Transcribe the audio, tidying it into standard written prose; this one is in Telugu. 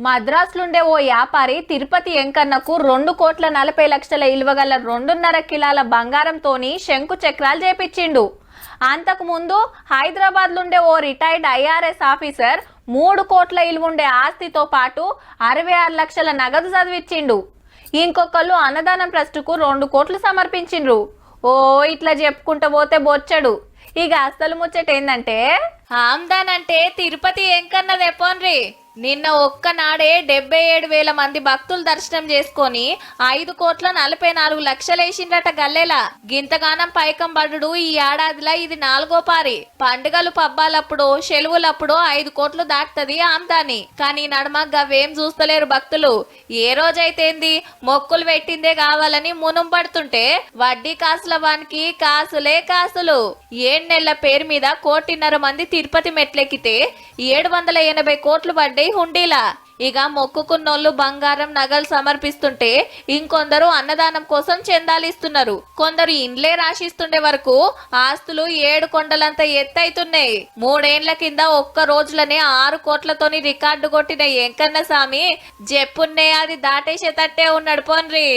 మద్రాసులుండే ఓ వ్యాపారి తిరుపతి ఎంకన్నకు 2,40,00,000 ఇలువగల 2.5 కిలోల బంగారంతోని శంకు చక్రాలు చేపించిండు. అంతకు ముందు హైదరాబాద్లుండే ఓ రిటైర్డ్ ఐఆర్ఎస్ ఆఫీసర్ 3 కోట్ల ఇలువుండే ఆస్తితో పాటు 66 లక్షల నగదు చదివిచ్చిండు. ఇంకొకళ్ళు అన్నదానం ట్రస్టుకు 2 కోట్లు సమర్పించిండ్రు. ఓ ఇట్లా చెప్పుకుంటూ పోతే బొచ్చడు. ఇక అసలు ముచ్చట ఏందంటే ఆమ్దాన్ అంటే తిరుపతి ఎంకన్న తెపోన్రి. నిన్న ఒక్కనాడే 77,000 మంది భక్తులు దర్శనం చేసుకొని 5,44,00,000 వేసిండ్రట గల్లేలా. గింతగానం పైకం బడుడు ఈ ఏడాదిలా ఇది 4వ పారి. పండుగలు పబ్బాలప్పుడు సెలవులప్పుడు 5 కోట్లు దాటుతుంది ఆమ్దాని. కానీ నడమ గవేం చూస్తలేరు భక్తులు. ఏ రోజైతేంది మొక్కులు పెట్టిందే కావాలని మునం పడుతుంటే వడ్డీ కాసుల వానికి కాసులే కాసులు. 7 నెలల పేరు మీద 1,50,00,000 మంది తిరుపతి మెట్లెక్కితే 780 కోట్లు పడ్డాయి హుండీలా. ఇక మొక్కుకున్నోళ్ళు బంగారం నగలు సమర్పిస్తుంటే ఇంకొందరు అన్నదానం కోసం చందాలిస్తున్నారు. కొందరు ఇండ్లే రాసిస్తుండే వరకు ఆస్తులు 7 కొండలంత ఎత్తైతున్నాయి. 3 ఏండ్ల కింద ఒక్క రోజులనే 6 కోట్లతోని రికార్డు కొట్టిన ఎంకన్న స్వామి జెప్పున్నే అది దాటేసేటట్టే ఉన్నాడు పోన్రి.